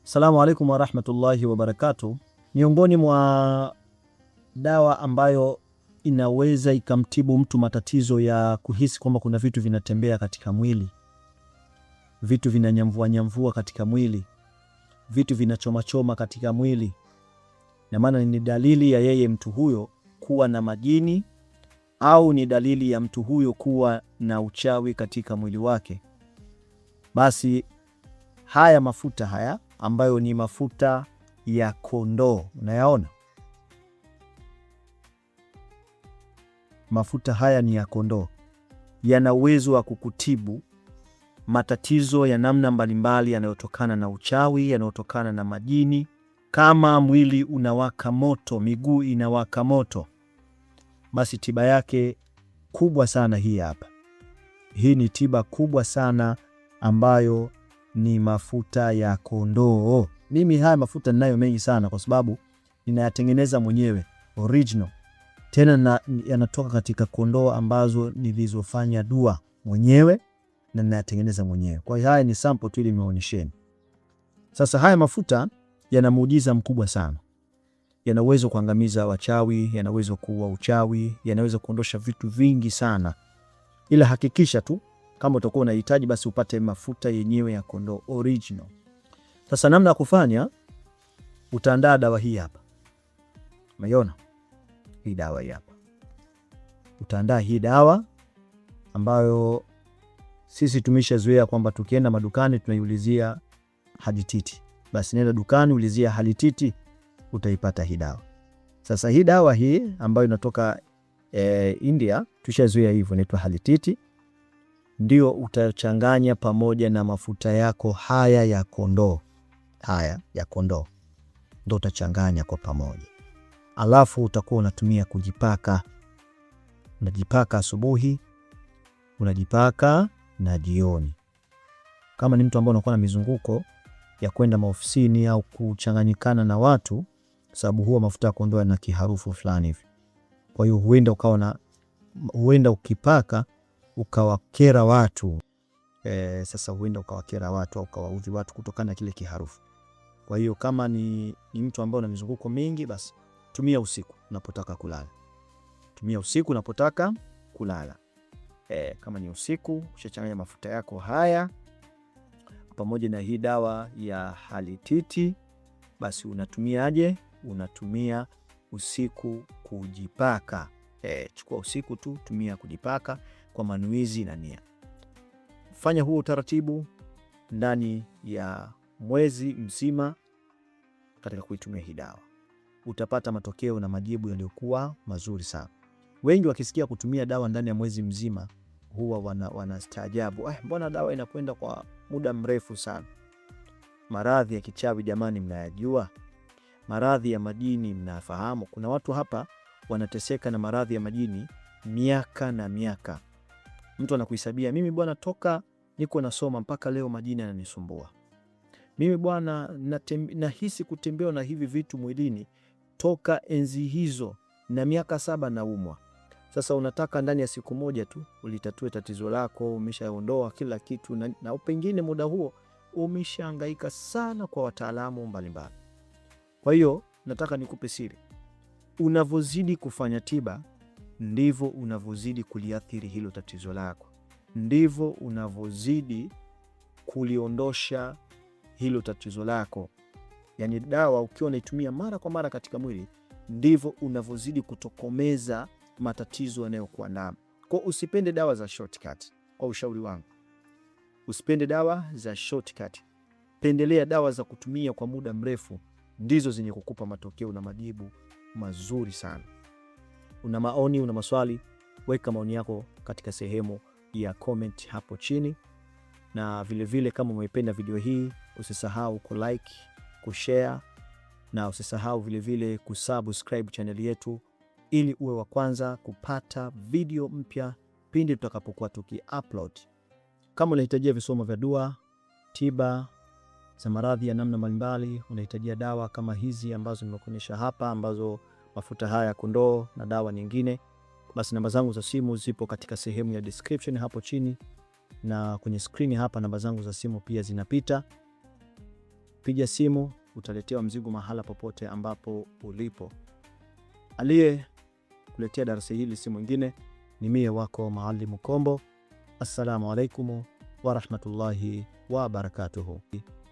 Assalamu alaikum wa rahmatullahi wa barakatuh. Miongoni mwa dawa ambayo inaweza ikamtibu mtu matatizo ya kuhisi kwamba kuna vitu vinatembea katika mwili, vitu vinanyamvua katika mwili, vitu vinachoma katika mwili, na maana ni dalili ya yeye mtu huyo kuwa na majini au ni dalili ya mtu huyo kuwa na uchawi katika mwili wake, basi haya mafuta haya ambayo ni mafuta ya kondoo, unayaona? Mafuta haya ni ya kondoo, yana uwezo wa kukutibu matatizo ya namna mbalimbali yanayotokana na uchawi, yanayotokana na majini. Kama mwili unawaka moto, miguu inawaka moto, basi tiba yake kubwa sana hii hapa. Hii ni tiba kubwa sana ambayo ni mafuta ya kondoo. Mimi haya mafuta ninayo mengi sana kwa sababu ninayatengeneza mwenyewe original. Tena yanatoka katika kondoo ambazo nilizofanya dua mwenyewe na ninayatengeneza mwenyewe. Kwa hiyo haya ni sample tu ili nimeonyesheni. Sasa haya mafuta yana muujiza mkubwa sana. Yana uwezo kuangamiza wachawi, yana uwezo kuua uchawi, yanaweza kuondosha vitu vingi sana. Ila hakikisha tu kama utakuwa unahitaji basi upate mafuta yenyewe ya kondoo original. Sasa namna ya kufanya, utaandaa dawa hii hapa. Umeona? Hii dawa hii hapa. Utaandaa hii dawa ambayo sisi tumeshazoea kwamba tukienda madukani tunaiulizia halititi. Basi nenda dukani ulizia halititi, utaipata hii dawa. Sasa hii dawa hii ambayo inatoka India, tushazoea hivyo, inaitwa halititi. Ndio utachanganya pamoja na mafuta yako haya ya kondoo. Haya ya kondoo ndio utachanganya kwa pamoja. Alafu utakuwa unatumia kujipaka. Unajipaka asubuhi, unajipaka na jioni. Kama ni mtu ambaye unakuwa na mizunguko ya kwenda maofisini au kuchanganyikana na watu, sababu huwa mafuta ya kondoo yana kiharufu fulani hivi. Kwa hiyo huenda ukipaka ukawakera watu. Sasa huenda ukawakera watu au ukawaudhi watu kutokana na kile kiharufu. Kwa hiyo kama ni mtu ambaye una mizunguko mingi, basi tumia usiku unapotaka kulala. Tumia usiku unapotaka kulala. Kama ni usiku, ushachanganya mafuta yako haya pamoja na hii dawa ya halititi, basi unatumiaje? Unatumia usiku kujipaka. Chukua usiku tu, tumia kujipaka kwa manuizi na nia. Fanya huo utaratibu ndani ya mwezi mzima katika kuitumia hii dawa. Utapata matokeo na majibu yaliyokuwa mazuri sana. Wengi wakisikia kutumia dawa ndani ya mwezi mzima huwa wanastaajabu. Mbona dawa inakwenda kwa muda mrefu sana? Maradhi ya kichawi jamani mnayajua? Maradhi ya majini mnafahamu? Kuna watu hapa wanateseka na maradhi ya majini miaka na miaka. Mtu anakuhesabia, mimi bwana toka niko nasoma mpaka leo majini yananisumbua. Mimi bwana nahisi kutembewa na hivi vitu mwilini toka enzi hizo na miaka 7 naumwa. Sasa unataka ndani ya siku moja tu ulitatue tatizo lako, umeshaondoa kila kitu na pengine muda huo umeshahangaika sana kwa wataalamu mbalimbali. Kwa hiyo nataka nikupe siri. Unavozidi kufanya tiba, ndivyo unavozidi kuliathiri hilo tatizo lako. Ndivyo unavozidi kuliondosha hilo tatizo lako. Yani dawa ukiwa unaitumia mara kwa mara katika mwili, ndivyo unavozidi kutokomeza matatizo yanayokuwa nayo. Kwa usipende dawa za shortcut. Kwa ushauri wangu, usipende dawa za shortcut. Pendelea dawa za kutumia kwa muda mrefu, ndizo zenye kukupa matokeo na majibu mazuri sana. Una maoni, una maswali, weka maoni yako katika sehemu ya comment hapo chini. Na vile kama umeipenda video hii, usisahau kulike, kushare, na usisahau vile kusubscribe channel yetu ili uwe wa kwanza kupata video mpya pindi tutakapokuwa tuki-upload. Kama unahitajia visomo vya dua, tiba za maradhi ya namna mbalimbali, unahitajia dawa kama hizi ambazo nimekuonyesha hapa, ambazo mafuta haya ya kondoo na dawa nyingine, basi namba zangu za simu zipo katika sehemu ya description hapo chini, na kwenye screen hapa namba zangu za simu pia zinapita. Piga simu, utaletewa mzigo mahala popote ambapo ulipo. Aliye kuletea darasa hili si mwingine, ni mie wako Mwalimu Kombo. Assalamu alaikum wa rahmatullahi wa barakatuhu.